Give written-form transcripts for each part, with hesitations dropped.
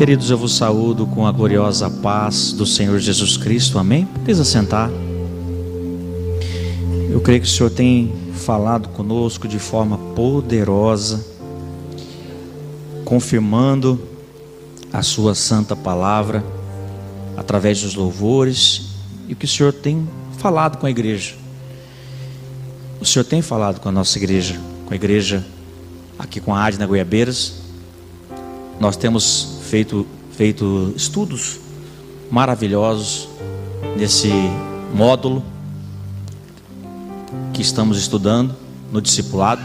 Queridos, eu vos saúdo com a gloriosa paz do Senhor Jesus Cristo, amém? Precisa sentar. Eu creio que o Senhor tem falado conosco de forma poderosa, confirmando a sua santa palavra, através dos louvores, e o que o Senhor tem falado com a igreja. O Senhor tem falado com a nossa igreja, com a igreja aqui com a Adna Goiabeiras. Nós temos feito estudos maravilhosos nesse módulo que estamos estudando no discipulado.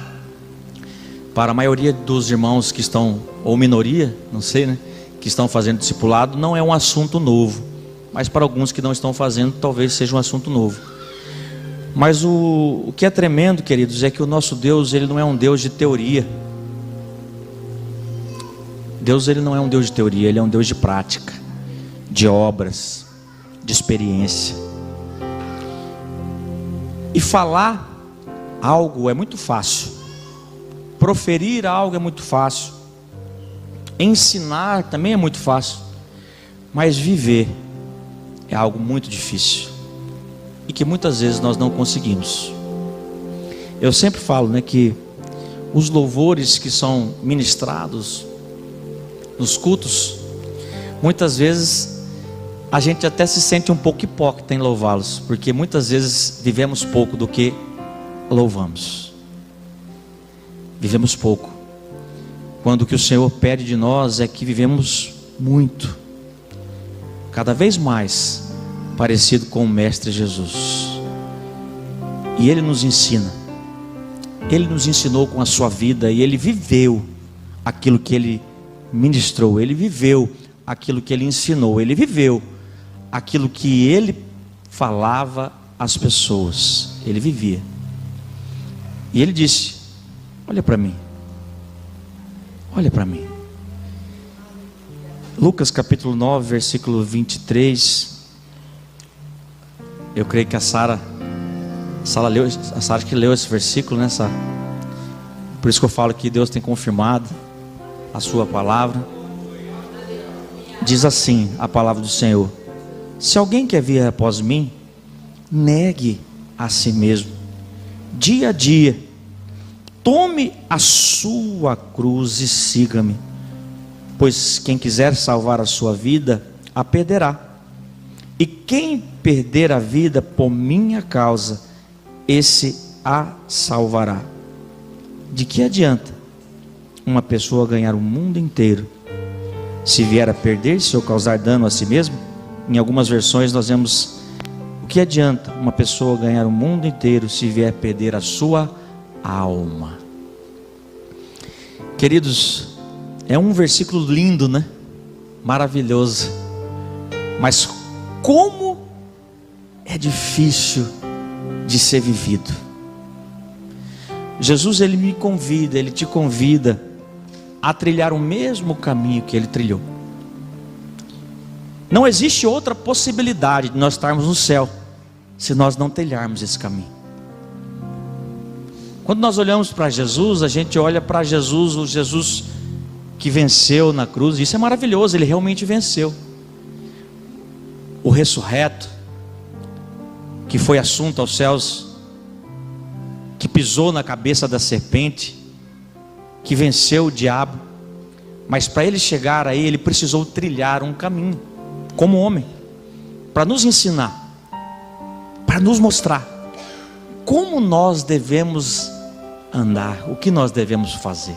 Para a maioria dos irmãos que estão, ou minoria, não sei, né, que estão fazendo discipulado, não é um assunto novo, mas para alguns que não estão fazendo, talvez seja um assunto novo. Mas o que é tremendo, queridos, é que o nosso Deus, Ele não é um Deus de teoria. Deus, Ele não é um Deus de teoria, Ele é um Deus de prática, de obras, de experiência. E falar algo é muito fácil, proferir algo é muito fácil, ensinar também é muito fácil, mas viver é algo muito difícil e que muitas vezes nós não conseguimos. Eu sempre falo, né, que os louvores que são ministrados nos cultos, muitas vezes a gente até se sente um pouco hipócrita em louvá-los, porque muitas vezes vivemos pouco do que louvamos. Vivemos pouco, quando o que o Senhor pede de nós é que vivemos muito, cada vez mais parecido com o Mestre Jesus. E Ele nos ensina, Ele nos ensinou com a sua vida, e Ele viveu aquilo que Ele ministrou, Ele viveu aquilo que Ele ensinou, Ele viveu aquilo que Ele falava às pessoas, Ele vivia. E Ele disse: olha para mim, olha para mim. Lucas capítulo 9, versículo 23. Eu creio que a Sara que leu esse versículo, né, Sara? Por isso que eu falo que Deus tem confirmado a sua palavra. Diz assim a palavra do Senhor: se alguém quer vir após mim, negue a si mesmo, dia a dia, tome a sua cruz e siga-me. Pois quem quiser salvar a sua vida, a perderá. E quem perder a vida por minha causa, esse a salvará. De que adianta uma pessoa ganhar o mundo inteiro, se vier a perder-se ou causar dano a si mesmo? Em algumas versões nós vemos: o que adianta uma pessoa ganhar o mundo inteiro, se vier a perder a sua alma? Queridos, é um versículo lindo, né? Maravilhoso. Mas como é difícil de ser vivido. Jesus, Ele me convida, Ele te convida a trilhar o mesmo caminho que Ele trilhou. Não existe outra possibilidade de nós estarmos no céu se nós não trilharmos esse caminho. Quando nós olhamos para Jesus, a gente olha para Jesus, o Jesus que venceu na cruz. Isso é maravilhoso, Ele realmente venceu. O ressurreto, que foi assunto aos céus, que pisou na cabeça da serpente, que venceu o diabo. Mas para Ele chegar aí, Ele precisou trilhar um caminho, como homem, para nos ensinar, para nos mostrar como nós devemos andar, o que nós devemos fazer.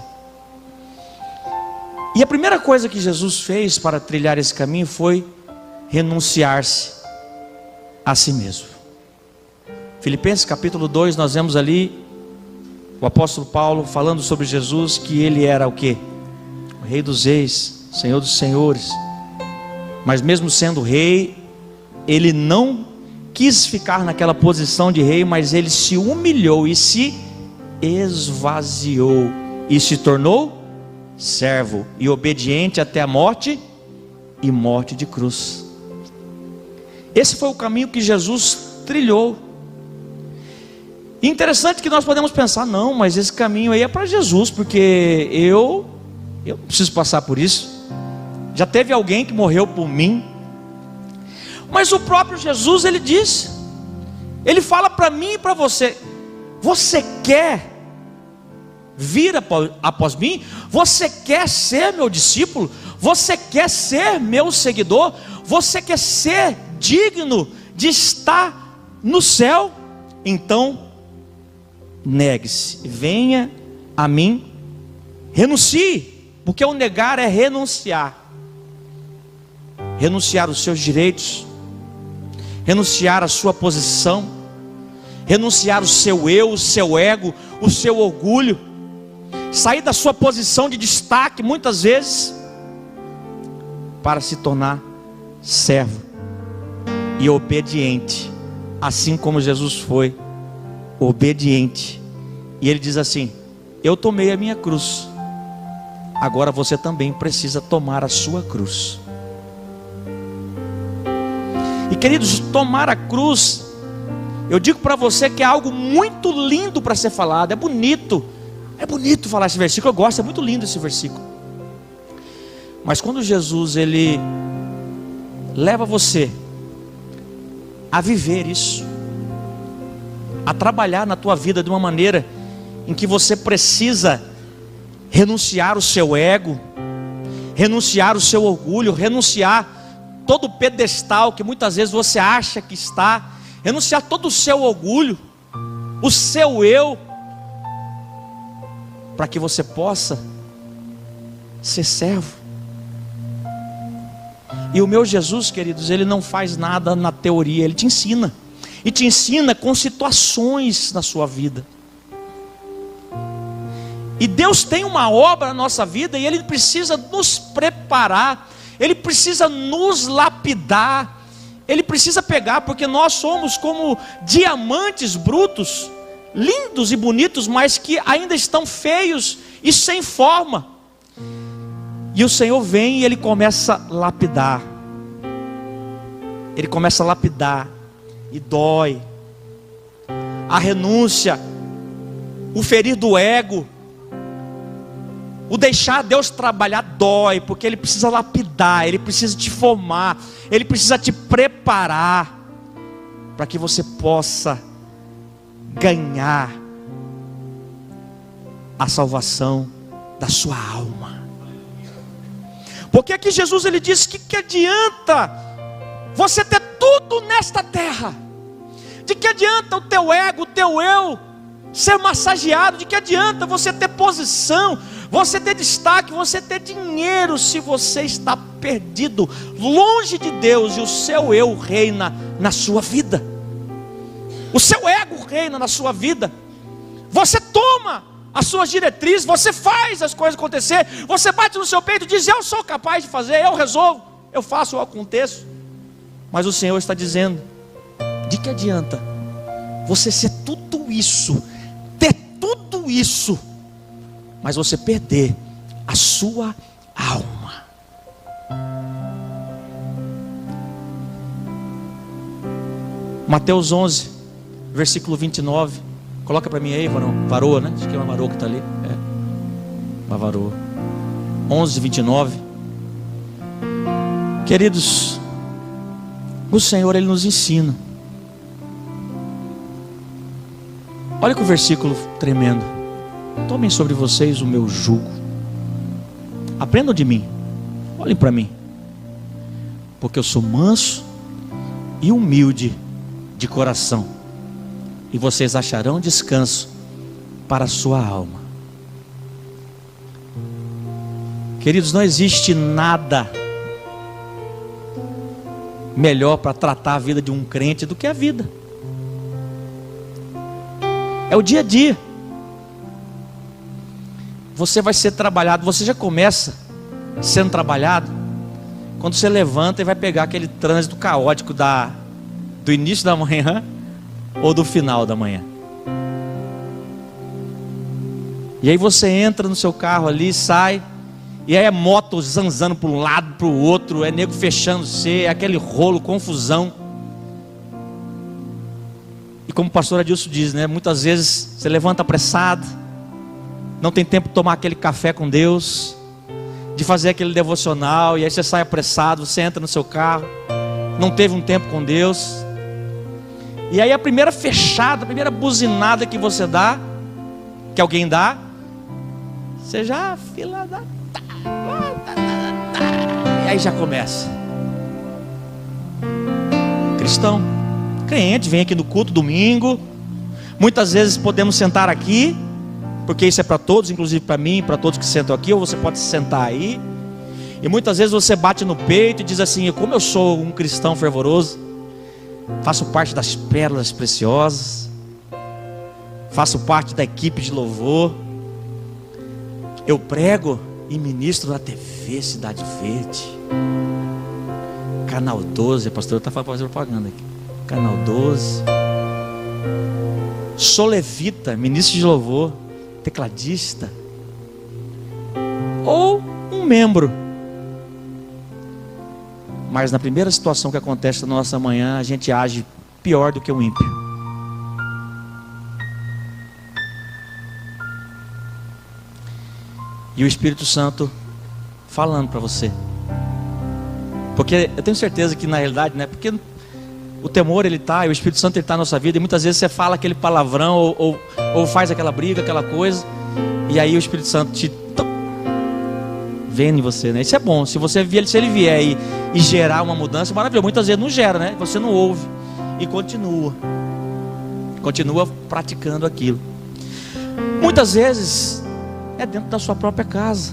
E a primeira coisa que Jesus fez para trilhar esse caminho foi renunciar-se a si mesmo. Filipenses capítulo 2, nós vemos ali o apóstolo Paulo falando sobre Jesus, que Ele era o quê? O Rei dos Reis, Senhor dos Senhores. Mas mesmo sendo rei, Ele não quis ficar naquela posição de rei, mas Ele se humilhou e se esvaziou e se tornou servo e obediente até a morte, e morte de cruz. Esse foi o caminho que Jesus trilhou. Interessante que nós podemos pensar: não, mas esse caminho aí é para Jesus, porque eu não preciso passar por isso. já teve alguém que morreu por mim. Mas o próprio Jesus, ele diz, ele fala para mim e para você: você quer vir após mim? Você quer ser meu discípulo? Você quer ser meu seguidor? Você quer ser digno de estar no céu? Então negue-se, venha a mim, renuncie, porque o negar é renunciar. Renunciar os seus direitos, renunciar a sua posição, renunciar o seu eu, o seu ego, o seu orgulho, sair da sua posição de destaque muitas vezes, para se tornar servo e obediente, assim como Jesus foi obediente. E ele diz assim: eu tomei a minha cruz, agora você também precisa tomar a sua cruz. E queridos, tomar a cruz, eu digo para você que é algo muito lindo para ser falado. É bonito falar esse versículo, eu gosto, é muito lindo esse versículo. Mas quando Jesus, ele leva você a viver isso, a trabalhar na tua vida de uma maneira em que você precisa renunciar o seu ego, renunciar o seu orgulho, renunciar todo o pedestal que muitas vezes você acha que está, renunciar todo o seu orgulho, o seu eu, para que você possa ser servo. E o meu Jesus, queridos, ele não faz nada na teoria, ele te ensina, e te ensina com situações na sua vida. E Deus tem uma obra na nossa vida, e Ele precisa nos preparar, Ele precisa nos lapidar, Ele precisa pegar, porque nós somos como diamantes brutos, lindos e bonitos, mas que ainda estão feios e sem forma. E o Senhor vem e Ele começa a lapidar. Ele começa a lapidar, e dói. A renúncia, o ferir do ego, o deixar Deus trabalhar dói, porque Ele precisa lapidar, Ele precisa te formar, Ele precisa te preparar, para que você possa ganhar a salvação da sua alma. Porque aqui Jesus, ele diz que adianta você ter tudo nesta terra? De que adianta o teu ego, o teu eu ser massageado? De que adianta você ter posição, você ter destaque, você ter dinheiro, se você está perdido, longe de Deus, e o seu eu reina na sua vida? O seu ego reina na sua vida. Você toma as suas diretrizes, você faz as coisas acontecer, você bate no seu peito e diz: eu sou capaz de fazer, eu resolvo, eu faço, eu aconteço. Mas o Senhor está dizendo: de que adianta você ser tudo isso, ter tudo isso, mas você perder a sua alma? Mateus 11, versículo 29. Coloca para mim aí, varoa, né? Acho que é uma varoa que está ali. É, uma varoa. 11, 29. Queridos, o Senhor, Ele nos ensina. Olha que o versículo tremendo: tomem sobre vocês o meu jugo, aprendam de mim, olhem para mim, porque eu sou manso e humilde de coração, e vocês acharão descanso para a sua alma. Queridos, não existe nada melhor para tratar a vida de um crente do que a vida. É o dia a dia. Você vai ser trabalhado. Você já começa sendo trabalhado quando você levanta e vai pegar aquele trânsito caótico do início da manhã ou do final da manhã. E aí você entra no seu carro ali, sai, e aí é moto zanzando para um lado, para o outro, é nego fechando-se, é aquele rolo, confusão. E como o pastor Adilson diz, né? Muitas vezes você levanta apressado, não tem tempo de tomar aquele café com Deus. de fazer aquele devocional, e aí você sai apressado, você entra no seu carro, não teve um tempo com Deus, e aí a primeira fechada, a primeira buzinada que você dá, que alguém dá, você já fila da... E aí já começa. Cristão, crente, vem aqui no culto domingo. Muitas vezes podemos sentar aqui, porque isso é para todos, inclusive para mim, para todos que sentam aqui, ou você pode se sentar aí. E muitas vezes você bate no peito e diz assim: como eu sou um cristão fervoroso, faço parte das pérolas preciosas, faço parte da equipe de louvor, eu prego e ministro na TV Cidade Verde, Canal 12, a pastora está fazendo propaganda aqui, Canal 12, sou levita, ministro de louvor, tecladista, ou um membro. Mas na primeira situação que acontece na nossa manhã, a gente age pior do que um ímpio. E o Espírito Santo falando para você. Porque eu tenho certeza que na realidade, né? Porque o temor ele está, e o Espírito Santo ele está na nossa vida, e muitas vezes você fala aquele palavrão, ou faz aquela briga, aquela coisa, e aí o Espírito Santo te vem em você, né? Isso é bom, se ele vier e gerar uma mudança, maravilhoso. Muitas vezes não gera, né? Você não ouve e continua praticando aquilo. Muitas vezes é dentro da sua própria casa.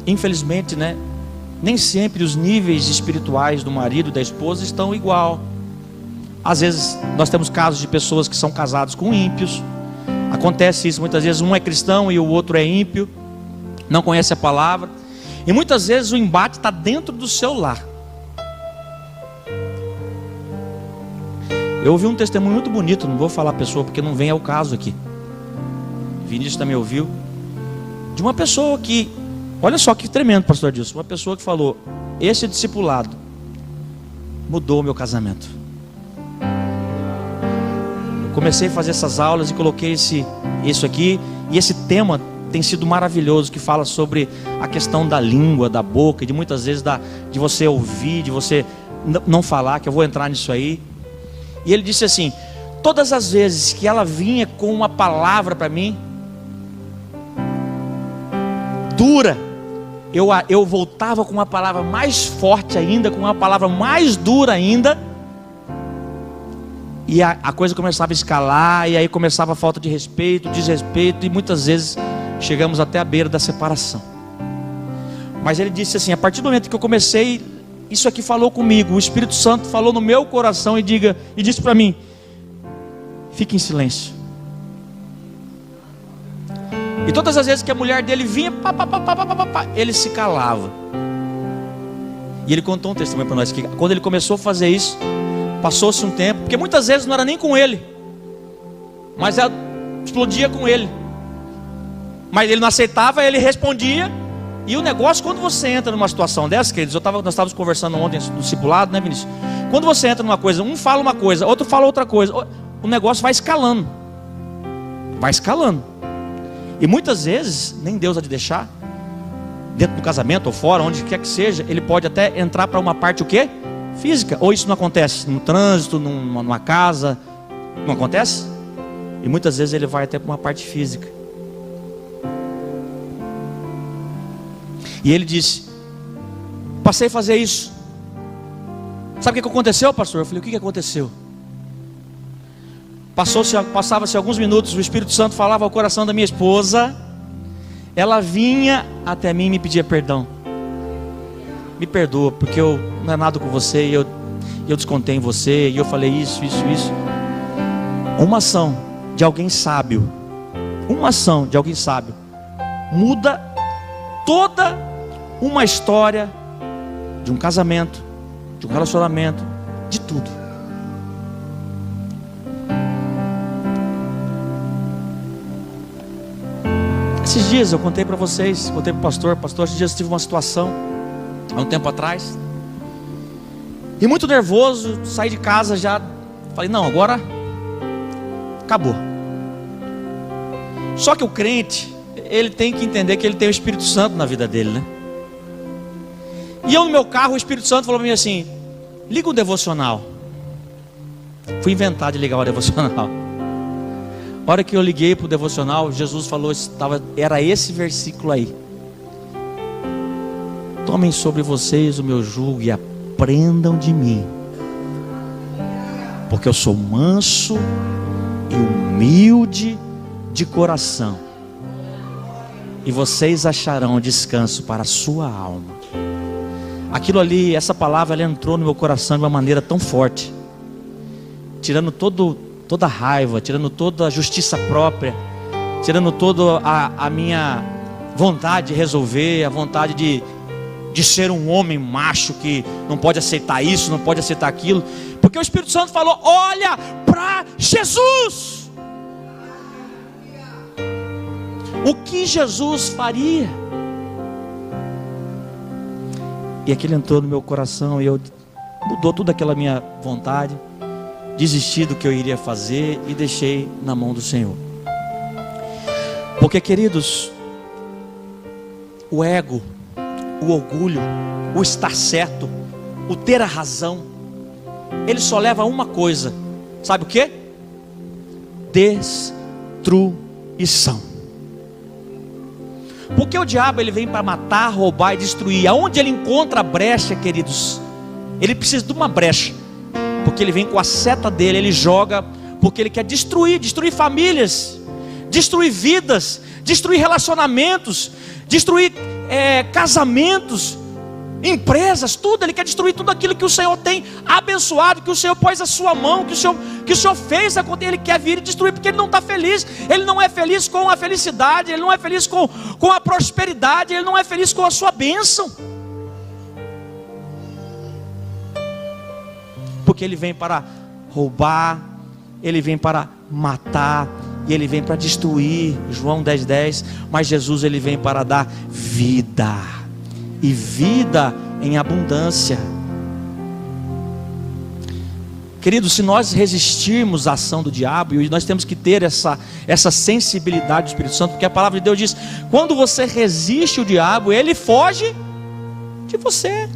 Infelizmente, né? Nem sempre os níveis espirituais do marido e da esposa estão igual. Às vezes nós temos casos de pessoas que são casados com ímpios. Acontece isso, muitas vezes um é cristão e o outro é ímpio, não conhece a palavra. E muitas vezes o embate está dentro do seu lar. Eu ouvi um testemunho muito bonito, não vou falar a pessoa porque não vem ao caso aqui. Vinícius também ouviu, de uma pessoa que, olha só que tremendo, pastor Dilson, uma pessoa que falou: esse discipulado mudou o meu casamento. Eu comecei a fazer essas aulas e coloquei isso aqui, e esse tema tem sido maravilhoso, que fala sobre a questão da língua, da boca, e de muitas vezes de você ouvir, de você não falar, que eu vou entrar nisso aí. E ele disse assim: todas as vezes que ela vinha com uma palavra para mim dura, eu voltava com uma palavra mais forte ainda, com uma palavra mais dura ainda, e a coisa começava a escalar, e aí começava a falta de respeito, desrespeito, e muitas vezes chegamos até a beira da separação. Mas ele disse assim: a partir do momento que eu comecei, isso aqui falou comigo, o Espírito Santo falou no meu coração e disse para mim: fique em silêncio. E todas as vezes que a mulher dele vinha, ele se calava. E ele contou um testemunho para nós, que quando ele começou a fazer isso, passou-se um tempo, porque muitas vezes não era nem com ele, mas ela explodia com ele, mas ele não aceitava, ele respondia. E o negócio, quando você entra numa situação dessa, queridos, nós estávamos conversando ontem no discipulado, né, Vinícius? Quando você entra numa coisa, um fala uma coisa, outro fala outra coisa, o negócio vai escalando. Vai escalando. E muitas vezes, nem Deus há de deixar, dentro do casamento ou fora, onde quer que seja, ele pode até entrar para uma parte o quê? Física. Ou isso não acontece no trânsito, numa casa, não acontece? E muitas vezes ele vai até para uma parte física. E ele disse: passei a fazer isso. Sabe o que aconteceu, pastor? Eu falei: o que aconteceu? Passava-se alguns minutos, o Espírito Santo falava ao coração da minha esposa, ela vinha até mim e me pedia perdão. Me perdoa, porque eu não é nada com você, e eu descontei em você, e eu falei isso. Uma ação de alguém sábio, muda toda uma história de um casamento, de um relacionamento, de tudo. Esses dias eu contei para vocês, contei para o pastor, esses dias eu tive uma situação, há um tempo atrás, e muito nervoso, saí de casa já, falei: não, agora acabou. Só que o crente, ele tem que entender que ele tem o Espírito Santo na vida dele, né? E eu no meu carro, o Espírito Santo falou para mim assim: liga o devocional. Fui inventar de ligar o devocional. A hora que eu liguei para o devocional, Jesus falou, era esse versículo aí: tomem sobre vocês o meu jugo e aprendam de mim, porque eu sou manso e humilde de coração, e vocês acharão descanso para a sua alma. Aquilo ali, essa palavra, ela entrou no meu coração de uma maneira tão forte, tirando toda a raiva, tirando toda a justiça própria, tirando toda a minha vontade de resolver, a vontade de ser um homem macho que não pode aceitar isso, não pode aceitar aquilo, porque o Espírito Santo falou: olha para Jesus. O que Jesus faria? E aquilo entrou no meu coração e mudou toda aquela minha vontade, desisti do que eu iria fazer e deixei na mão do Senhor. Porque, queridos, o ego, o orgulho, o estar certo, o ter a razão, ele só leva a uma coisa, sabe o que? Destruição. Porque o diabo, ele vem para matar, roubar e destruir. Aonde ele encontra a brecha, queridos, ele precisa de uma brecha, porque ele vem com a seta dele, ele joga, porque ele quer destruir famílias, destruir vidas, destruir relacionamentos, destruir casamentos, empresas, tudo. Ele quer destruir tudo aquilo que o Senhor tem abençoado, que o Senhor pôs a sua mão, que o Senhor fez acontecer. Ele quer vir e destruir, porque ele não está feliz. Ele não é feliz com a felicidade, ele não é feliz com a prosperidade, ele não é feliz com a sua bênção, porque ele vem para roubar, ele vem para matar, e ele vem para destruir. João 10:10. Mas Jesus, ele vem para dar vida, e vida em abundância. Queridos, se nós resistirmos à ação do diabo, e nós temos que ter essa sensibilidade do Espírito Santo, porque a palavra de Deus diz: quando você resiste o diabo, ele foge de você.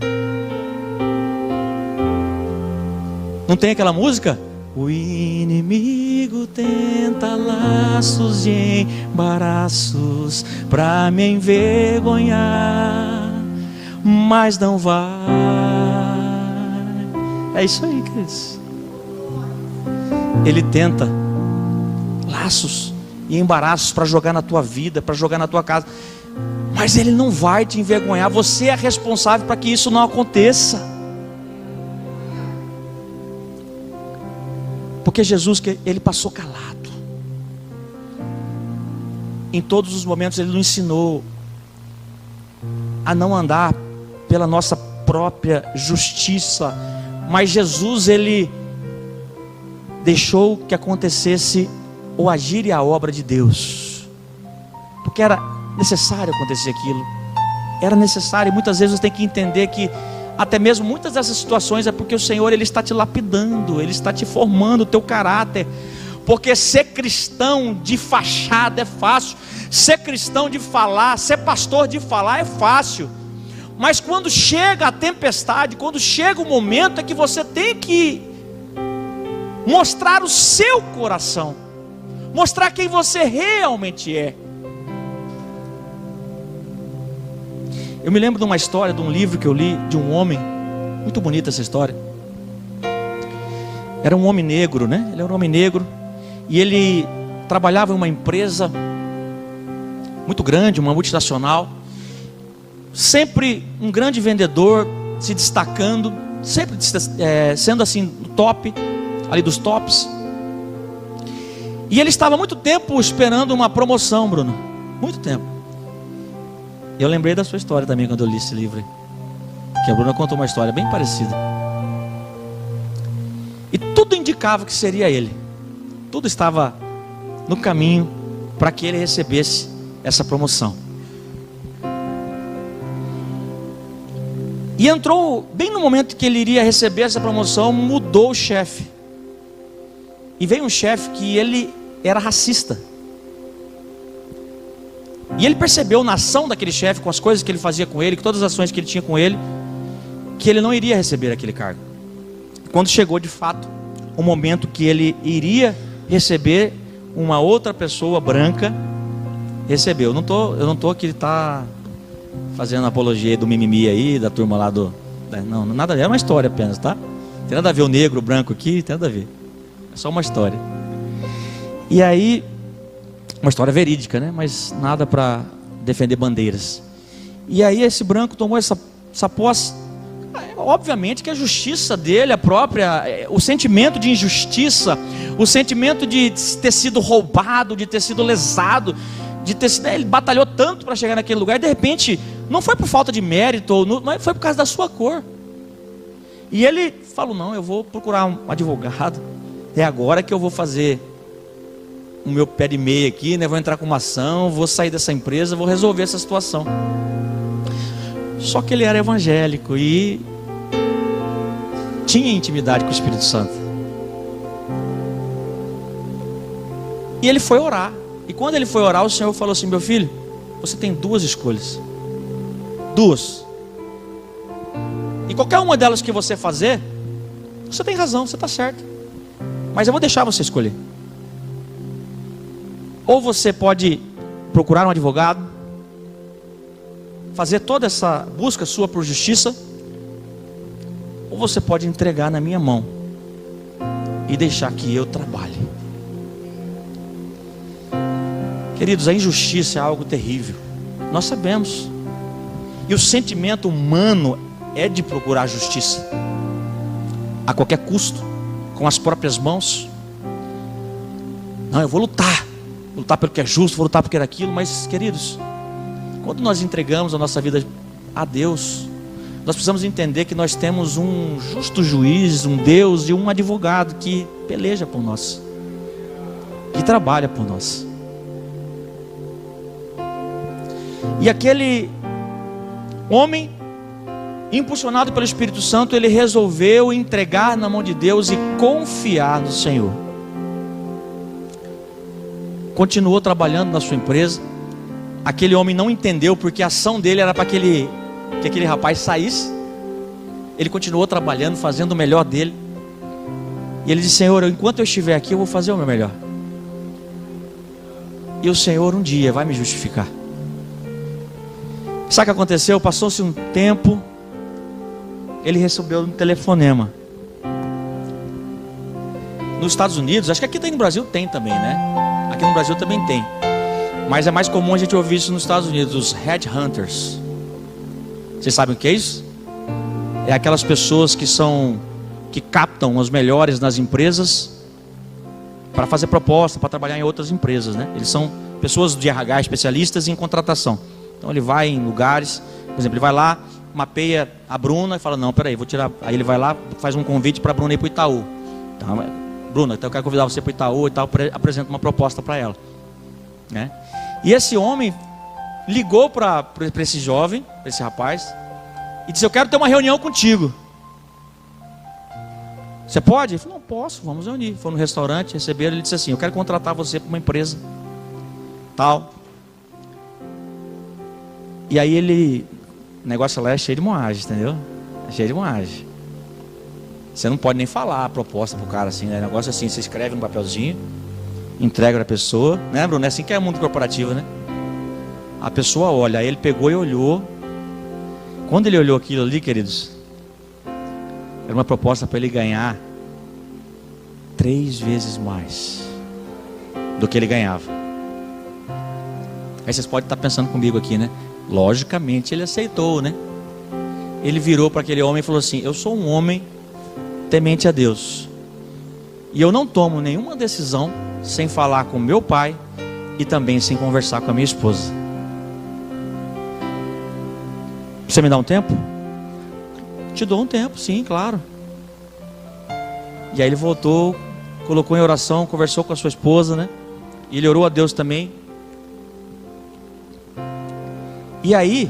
Não tem aquela música? O inimigo tenta laços e embaraços para me envergonhar, mas não vai. É isso aí, queridos. Ele tenta laços e embaraços para jogar na tua vida, para jogar na tua casa, mas ele não vai te envergonhar. Você é responsável para que isso não aconteça. Porque Jesus, ele passou calado. Em todos os momentos ele nos ensinou a não andar pela nossa própria justiça, mas Jesus, ele deixou que acontecesse o agir e a obra de Deus, porque era necessário acontecer aquilo, era necessário. E muitas vezes você tem que entender que até mesmo muitas dessas situações é porque o Senhor, ele está te lapidando, ele está te formando o teu caráter. Porque ser cristão de fachada é fácil, ser cristão de falar, ser pastor de falar é fácil, mas quando chega a tempestade, quando chega o momento, é que você tem que mostrar o seu coração, mostrar quem você realmente é. Eu me lembro de uma história, de um livro que eu li, de um homem, muito bonita essa história. Era um homem negro, né? Ele era um homem negro, e ele trabalhava em uma empresa muito grande, uma multinacional, sempre um grande vendedor, se destacando, sempre sendo assim, no top, ali dos tops. E ele estava muito tempo esperando uma promoção, Bruno, muito tempo. Eu lembrei da sua história também quando eu li esse livro, que a Bruna contou uma história bem parecida. E tudo indicava que seria ele, tudo estava no caminho para que ele recebesse essa promoção. E entrou bem no momento que ele iria receber essa promoção, mudou o chefe. E veio um chefe que ele era racista. E ele percebeu na ação daquele chefe, com as coisas que ele fazia com ele, com todas as ações que ele tinha com ele, que ele não iria receber aquele cargo. Quando chegou de fato o momento que ele iria receber, uma outra pessoa branca recebeu. Eu não tô aqui fazendo apologia do mimimi aí, da turma lá do... Não, nada a ver, é uma história apenas, tá? Tem nada a ver o negro, o branco aqui, tem nada a ver. É só uma história. E aí, uma história verídica, né? Mas nada para defender bandeiras. E aí esse branco tomou essa posse. Obviamente que a justiça dele, o sentimento de injustiça, o sentimento de ter sido roubado, de ter sido lesado, ele batalhou tanto para chegar naquele lugar, e de repente, não foi por falta de mérito, não foi por causa da sua cor. E ele falou: não, eu vou procurar um advogado, é agora que eu vou fazer o meu pé de meia aqui, né? Vou entrar com uma ação, vou sair dessa empresa, vou resolver essa situação. Só que ele era evangélico e tinha intimidade com o Espírito Santo. E ele foi orar. E quando ele foi orar, o Senhor falou assim: meu filho, você tem duas escolhas. Duas. E qualquer uma delas que você fazer, você tem razão, você está certo. Mas eu vou deixar você escolher. Ou você pode procurar um advogado, fazer toda essa busca sua por justiça, ou você pode entregar na minha mão e deixar que eu trabalhe. Queridos, a injustiça é algo terrível, nós sabemos. E o sentimento humano é de procurar justiça a qualquer custo, com as próprias mãos. Não, eu vou lutar pelo que é justo, vou lutar porque era aquilo. Mas, queridos, quando nós entregamos a nossa vida a Deus, nós precisamos entender que nós temos um justo juiz, um Deus e um advogado que peleja por nós, que trabalha por nós. E aquele homem, impulsionado pelo Espírito Santo, ele resolveu entregar na mão de Deus e confiar no Senhor. Continuou trabalhando na sua empresa. Aquele homem não entendeu porque a ação dele era para que aquele rapaz saísse. Ele continuou trabalhando, fazendo o melhor dele. E ele disse: Senhor, enquanto eu estiver aqui, eu vou fazer o meu melhor. E o Senhor um dia vai me justificar. Sabe o que aconteceu? Passou-se um tempo, ele recebeu um telefonema. Nos Estados Unidos, acho que aqui no Brasil tem também, né? Aqui no Brasil também tem. Mas é mais comum a gente ouvir isso nos Estados Unidos, os headhunters. Vocês sabem o que é isso? É aquelas pessoas que captam os melhores nas empresas para fazer proposta, para trabalhar em outras empresas, né? Eles são pessoas de RH, especialistas em contratação. Então ele vai em lugares, por exemplo, ele vai lá, mapeia a Bruna e fala: não, peraí, vou tirar. Aí ele vai lá, faz um convite para a Bruna ir para o Itaú. Então, Bruna, então eu quero convidar você para o Itaú e tal, apresenta uma proposta para ela, né? E esse homem ligou para esse jovem, para esse rapaz, e disse: eu quero ter uma reunião contigo. Você pode? Ele falou: não posso, vamos reunir. Foi no restaurante, receberam, ele disse assim: eu quero contratar você para uma empresa tal. E aí o negócio lá é cheio de moagem, entendeu? É cheio de moagem. Você não pode nem falar a proposta pro cara assim, né? Negócio assim, você escreve no papelzinho, entrega pra pessoa, né, Bruno? É assim que é o mundo corporativo, né? A pessoa olha, aí ele pegou e olhou. Quando ele olhou aquilo ali, queridos, era uma proposta para ele ganhar 3 vezes mais do que ele ganhava. Aí vocês podem estar pensando comigo aqui, né? Logicamente ele aceitou, né? Ele virou para aquele homem e falou assim: eu sou um homem temente a Deus, e eu não tomo nenhuma decisão sem falar com meu pai e também sem conversar com a minha esposa. Você me dá um tempo? Te dou um tempo, sim, claro. E aí ele voltou, colocou em oração, conversou com a sua esposa, né? E ele orou a Deus também. E aí,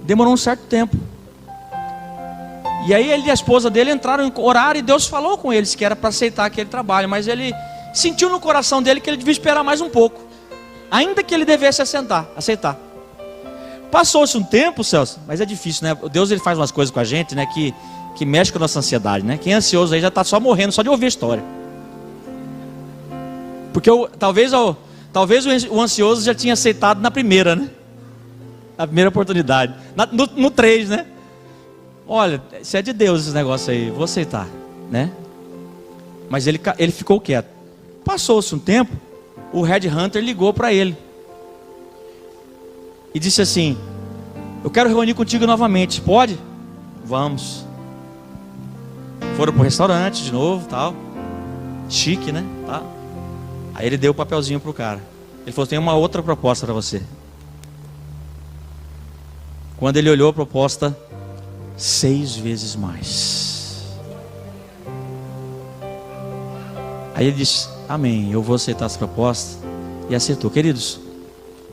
demorou um certo tempo. E aí ele e a esposa dele entraram em orar, e Deus falou com eles que era para aceitar aquele trabalho. Mas ele sentiu no coração dele que ele devia esperar mais um pouco. ainda que ele devesse aceitar. Passou-se um tempo, Celso, mas é difícil, né? Deus, ele faz umas coisas com a gente, né, que mexe com a nossa ansiedade, né? Quem é ansioso aí já está só morrendo, só de ouvir a história. Porque talvez o ansioso já tinha aceitado na primeira, né? Na primeira oportunidade. No 3, né? Olha, se é de Deus esse negócio aí, vou aceitar, né? Mas ele ficou quieto. Passou-se um tempo, o Red Hunter ligou para ele e disse assim: eu quero reunir contigo novamente, pode? Vamos. Foram pro restaurante de novo, tal. Chique, né? Tá. Aí ele deu o papelzinho pro cara. Ele falou: tem uma outra proposta para você. Quando ele olhou a proposta, 6 vezes mais. Aí ele disse: amém, eu vou aceitar essa proposta. E aceitou. Queridos,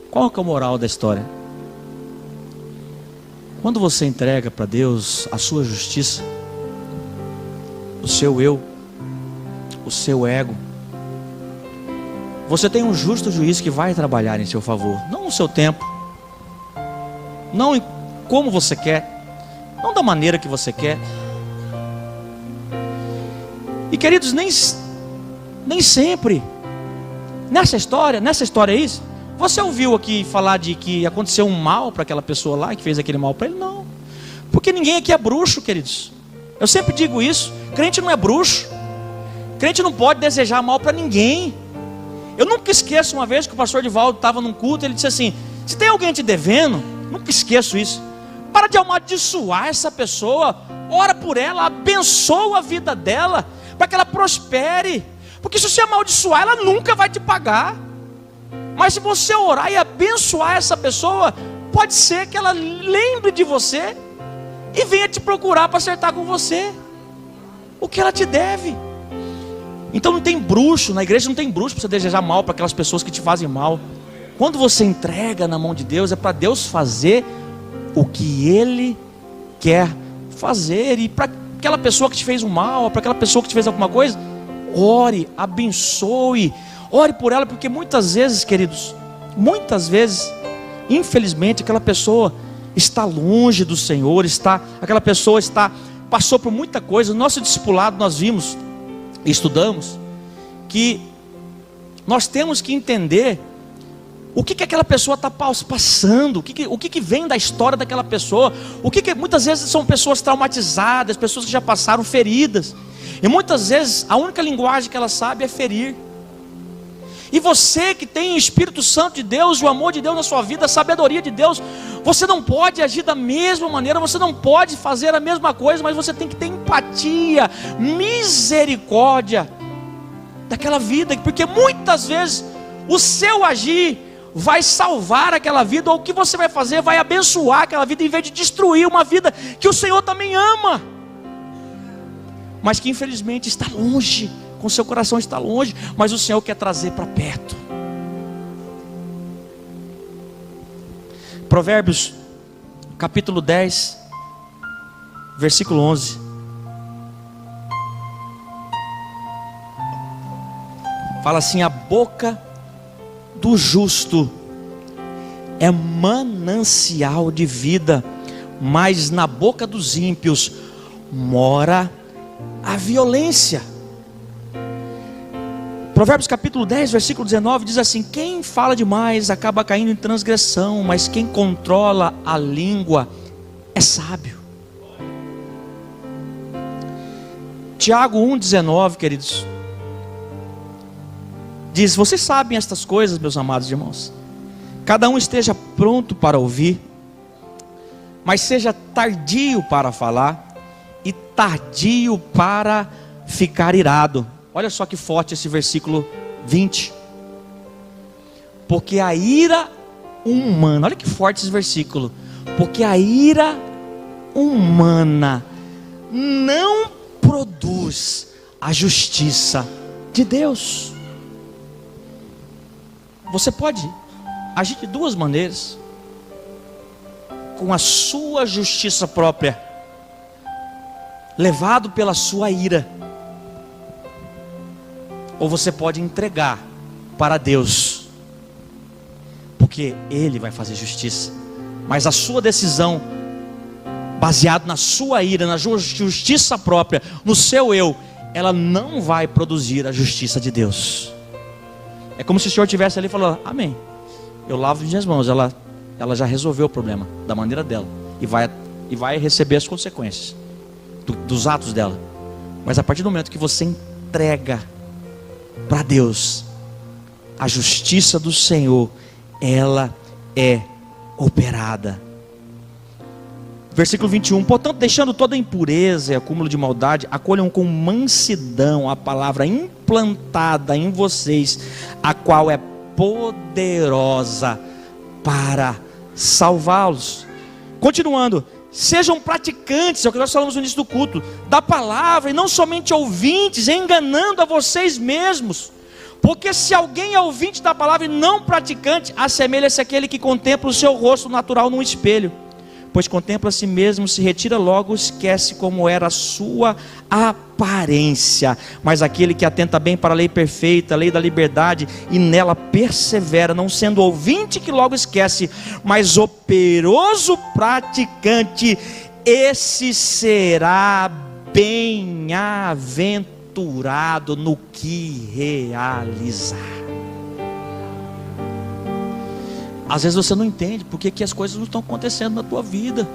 qual que é a moral da história? Quando você entrega para Deus a sua justiça, o seu eu, o seu ego, você tem um justo juiz que vai trabalhar em seu favor. Não no seu tempo, não em como você quer, não da maneira que você quer. E queridos, nem sempre nessa história aí, você ouviu aqui falar de que aconteceu um mal para aquela pessoa lá, que fez aquele mal para ele? Não, porque ninguém aqui é bruxo, queridos. Eu sempre digo isso, crente não é bruxo, crente não pode desejar mal para ninguém. Eu nunca esqueço uma vez que o pastor Divaldo estava num culto, ele disse assim: se tem alguém te devendo, nunca esqueço isso, para de amaldiçoar essa pessoa, ora por ela, abençoa a vida dela, para que ela prospere, porque se você amaldiçoar, ela nunca vai te pagar. Mas se você orar e abençoar essa pessoa, pode ser que ela lembre de você e venha te procurar para acertar com você o que ela te deve. Então não tem bruxo, na igreja não tem bruxo para você desejar mal para aquelas pessoas que te fazem mal. Quando você entrega na mão de Deus, é para Deus fazer o que Ele quer fazer. E para aquela pessoa que te fez um mal, para aquela pessoa que te fez alguma coisa, ore, abençoe, ore por ela, porque muitas vezes, queridos, infelizmente, aquela pessoa está longe do Senhor, aquela pessoa passou por muita coisa. No nosso discipulado nós vimos, estudamos, que nós temos que entender o que aquela pessoa está passando, o que vem da história daquela pessoa, muitas vezes são pessoas traumatizadas, pessoas que já passaram feridas, e muitas vezes a única linguagem que ela sabe é ferir. E você que tem o Espírito Santo de Deus, o amor de Deus na sua vida, a sabedoria de Deus, você não pode agir da mesma maneira, você não pode fazer a mesma coisa, mas você tem que ter empatia, misericórdia daquela vida, porque muitas vezes o seu agir vai salvar aquela vida, ou o que você vai fazer vai abençoar aquela vida, em vez de destruir uma vida que o Senhor também ama, mas que infelizmente está longe, com seu coração está longe, mas o Senhor quer trazer para perto. Provérbios capítulo 10, versículo 11. Fala assim: a boca do justo é manancial de vida, mas na boca dos ímpios mora a violência. Provérbios capítulo 10, versículo 19 diz assim: quem fala demais acaba caindo em transgressão, mas quem controla a língua é sábio. Tiago 1,19, queridos, diz: vocês sabem estas coisas, meus amados irmãos, cada um esteja pronto para ouvir, mas seja tardio para falar e tardio para ficar irado. Olha só que forte esse versículo 20. Porque a ira humana, olha que forte esse versículo, porque a ira humana não produz a justiça de Deus. Você pode agir de duas maneiras: com a sua justiça própria, levado pela sua ira, ou você pode entregar para Deus porque Ele vai fazer justiça. Mas a sua decisão, baseado na sua ira, na justiça própria, no seu eu, ela não vai produzir a justiça de Deus. É como se o Senhor estivesse ali falando: amém, eu lavo minhas mãos, ela já resolveu o problema da maneira dela, e vai receber as consequências dos atos dela. Mas a partir do momento que você entrega para Deus, a justiça do Senhor, ela é operada. Versículo 21: portanto, deixando toda impureza e acúmulo de maldade, acolham com mansidão a palavra implantada em vocês, a qual é poderosa para salvá-los. Continuando: sejam praticantes, é o que nós falamos no início do culto, da palavra, e não somente ouvintes, enganando a vocês mesmos. Porque se alguém é ouvinte da palavra e não praticante, assemelha-se àquele que contempla o seu rosto natural num espelho. Pois contempla a si mesmo, se retira logo, esquece como era a sua aparência. Mas aquele que atenta bem para a lei perfeita, a lei da liberdade, e nela persevera, não sendo ouvinte que logo esquece, mas operoso praticante, esse será bem-aventurado no que realizar. Às vezes você não entende porque que as coisas não estão acontecendo na tua vida.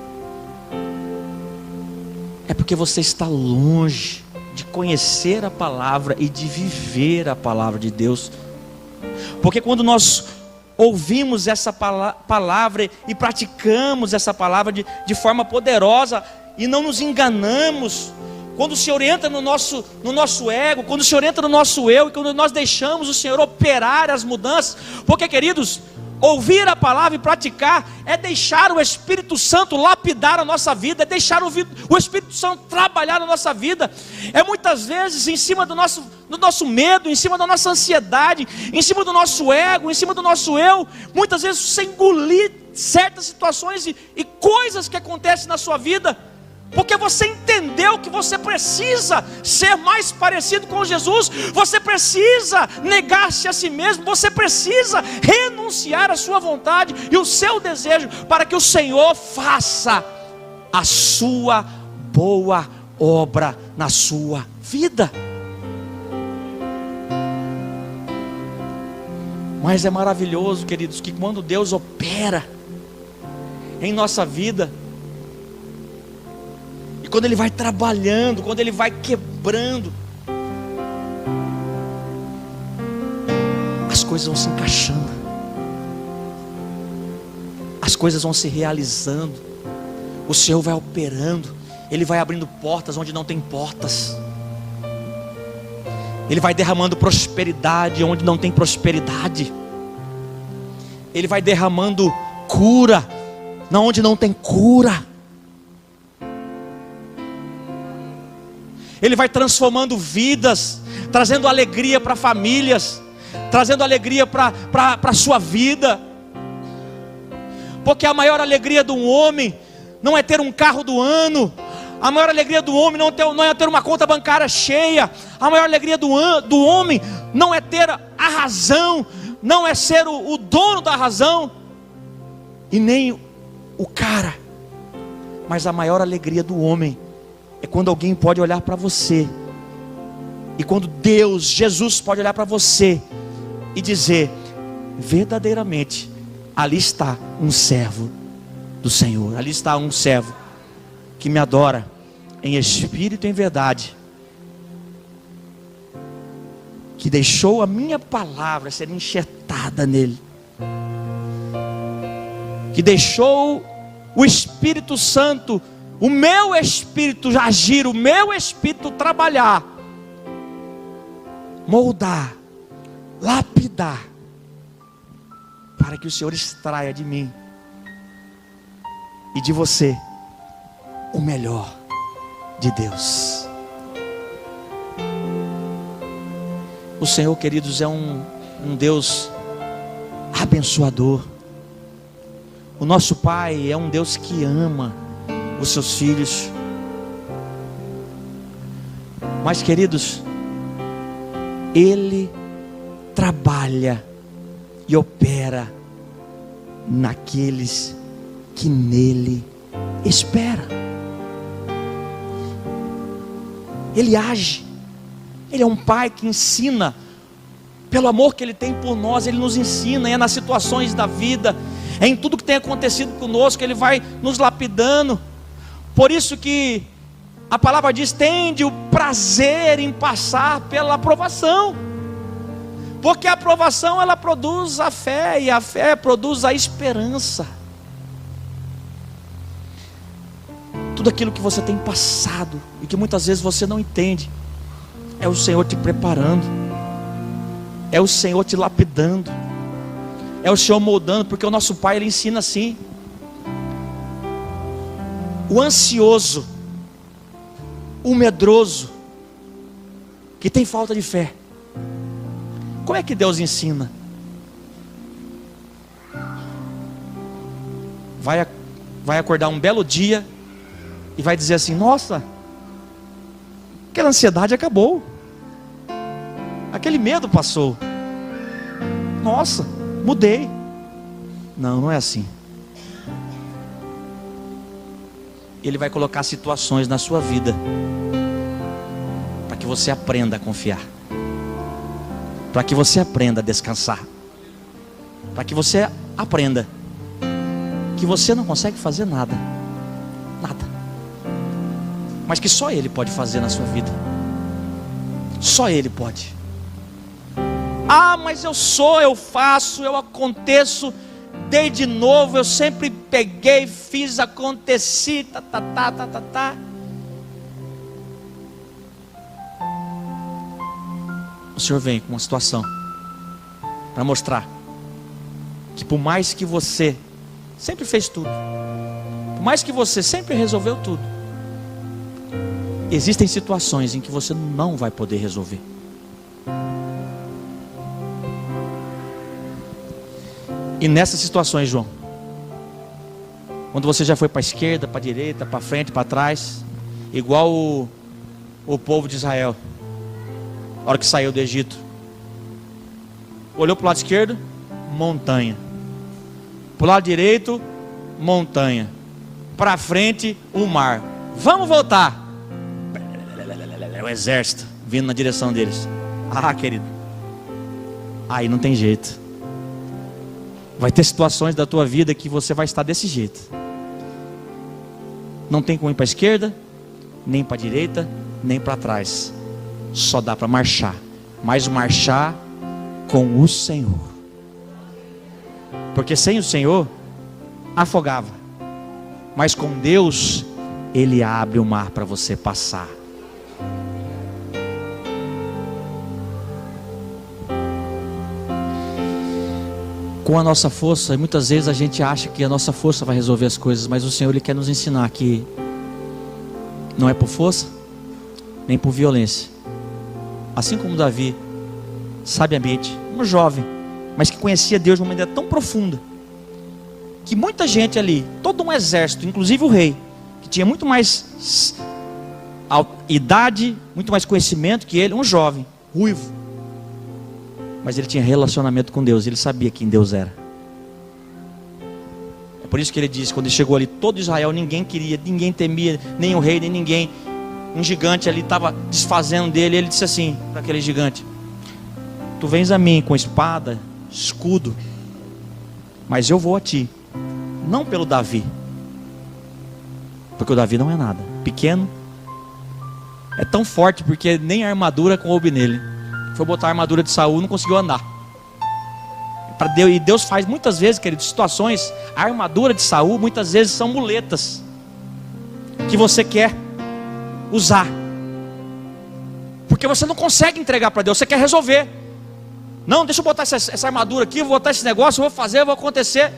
É porque você está longe de conhecer a palavra e de viver a palavra de Deus. Porque quando nós ouvimos essa palavra e praticamos essa palavra de forma poderosa, e não nos enganamos, quando o Senhor entra no nosso ego, quando o Senhor entra no nosso eu, e quando nós deixamos o Senhor operar as mudanças, porque, queridos, ouvir a palavra e praticar é deixar o Espírito Santo lapidar a nossa vida, é deixar o Espírito Santo trabalhar na nossa vida. É muitas vezes em cima do nosso medo, em cima da nossa ansiedade, em cima do nosso ego, em cima do nosso eu, muitas vezes você engolir certas situações e coisas que acontecem na sua vida, porque você entendeu que você precisa ser mais parecido com Jesus, você precisa negar-se a si mesmo, você precisa renunciar à sua vontade e o seu desejo, para que o Senhor faça a sua boa obra na sua vida. Mas é maravilhoso, queridos, que quando Deus opera em nossa vida, e quando Ele vai trabalhando, quando Ele vai quebrando, as coisas vão se encaixando, as coisas vão se realizando, o Senhor vai operando, Ele vai abrindo portas onde não tem portas, Ele vai derramando prosperidade onde não tem prosperidade, Ele vai derramando cura onde não tem cura, Ele vai transformando vidas, trazendo alegria para famílias, trazendo alegria para a sua vida. Porque a maior alegria de um homem não é ter um carro do ano, a maior alegria do homem não é ter uma conta bancária cheia, a maior alegria do homem não é ter a razão, não é ser o dono da razão, e nem o cara, mas a maior alegria do homem é quando alguém pode olhar para você, e quando Deus, Jesus pode olhar para você e dizer: verdadeiramente, ali está um servo do Senhor, ali está um servo que me adora em espírito e em verdade, que deixou a minha palavra ser enxertada nele, que deixou o Espírito Santo, o meu espírito agir, o meu espírito trabalhar, moldar, lapidar, para que o Senhor extraia de mim e de você o melhor de Deus. O Senhor, queridos, é um Deus abençoador. O nosso Pai é um Deus que ama os seus filhos. Mas, queridos, Ele trabalha e opera naqueles que nele esperam. Ele age. Ele é um pai que ensina. Pelo amor que Ele tem por nós, Ele nos ensina. É nas situações da vida, é em tudo que tem acontecido conosco, Ele vai nos lapidando. Por isso que a palavra diz: tende o prazer em passar pela aprovação. Porque a aprovação, ela produz a fé, e a fé produz a esperança. Tudo aquilo que você tem passado e que muitas vezes você não entende, é o Senhor te preparando, é o Senhor te lapidando, é o Senhor moldando. Porque o nosso Pai, Ele ensina assim. O ansioso, o medroso, que tem falta de fé, como é que Deus ensina? Vai acordar um belo dia e vai dizer assim: nossa, aquela ansiedade acabou, aquele medo passou, nossa, mudei. Não, não é assim. Ele vai colocar situações na sua vida para que você aprenda a confiar, para que você aprenda a descansar, para que você aprenda que você não consegue fazer nada, mas que só Ele pode fazer na sua vida. Só Ele pode. Ah, mas eu faço, eu aconteço, dei de novo, eu sempre peguei, fiz, aconteci, O Senhor vem com uma situação para mostrar que por mais que você sempre fez tudo, por mais que você sempre resolveu tudo, existem situações em que você não vai poder resolver. E nessas situações, João, quando você já foi para a esquerda, para a direita, para frente, para trás, igual o povo de Israel, na hora que saiu do Egito, olhou para o lado esquerdo, montanha, para o lado direito, montanha, para frente, o mar. Vamos voltar. O exército vindo na direção deles. Ah, querido, aí não tem jeito. Vai ter situações da tua vida que você vai estar desse jeito. Não tem como ir para a esquerda, nem para a direita, nem para trás. Só dá para marchar, mas marchar com o Senhor. Porque sem o Senhor afogava, mas com Deus Ele abre o mar para você passar. Com a nossa força, muitas vezes a gente acha que a nossa força vai resolver as coisas, mas o Senhor, Ele quer nos ensinar que não é por força, nem por violência. Assim como Davi, sabiamente, um jovem, mas que conhecia Deus de uma maneira tão profunda, que muita gente ali, todo um exército, inclusive o rei, que tinha muito mais idade, muito mais conhecimento que ele, um jovem, ruivo, mas ele tinha relacionamento com Deus, ele sabia quem Deus era. É por isso que ele disse, quando ele chegou ali, todo Israel, ninguém queria, ninguém temia, nem o rei, nem ninguém. Um gigante ali estava desfazendo dele, ele disse assim para aquele gigante: tu vens a mim com espada, escudo, mas eu vou a ti, não pelo Davi, porque o Davi não é nada, pequeno, é tão forte porque nem a armadura coube nele. Foi botar a armadura de Saul, não conseguiu andar. Para Deus, e Deus faz muitas vezes, querido, situações, a armadura de Saul muitas vezes são muletas que você quer usar, porque você não consegue entregar para Deus, você quer resolver. Não, deixa eu botar essa armadura aqui, eu vou botar esse negócio, eu vou fazer, eu vou acontecer.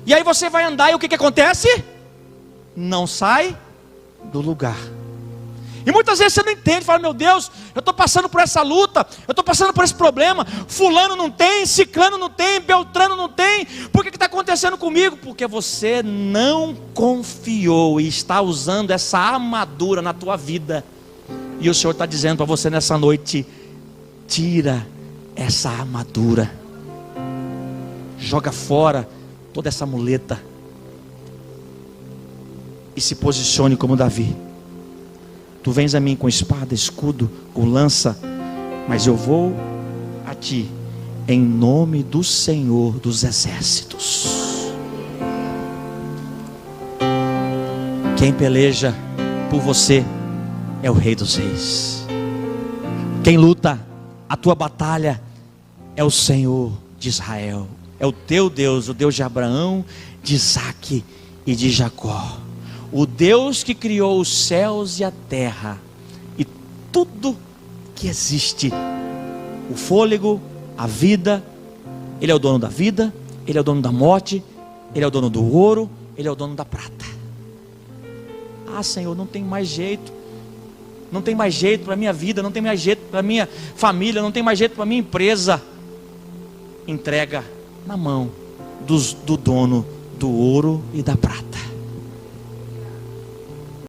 E aí você vai andar e o que acontece? Não sai do lugar. E muitas vezes você não entende, fala: meu Deus, eu estou passando por essa luta, eu estou passando por esse problema, fulano não tem, ciclano não tem, beltrano não tem, por que está acontecendo comigo? Porque você não confiou e está usando essa armadura na tua vida. E o Senhor está dizendo para você nessa noite: tira essa armadura, joga fora, toda essa muleta e se posicione como Davi. Tu vens a mim com espada, escudo, com lança, mas eu vou a ti em nome do Senhor dos exércitos. Quem peleja por você é o Rei dos Reis. Quem luta a tua batalha é o Senhor de Israel. É o teu Deus, o Deus de Abraão, de Isaque e de Jacó. O Deus que criou os céus e a terra e tudo que existe, o fôlego, a vida. Ele é o dono da vida, Ele é o dono da morte, Ele é o dono do ouro, Ele é o dono da prata. Ah, Senhor, não tem mais jeito. Não tem mais jeito para a minha vida, não tem mais jeito para a minha família, não tem mais jeito para a minha empresa. Entrega na mão do dono do ouro e da prata.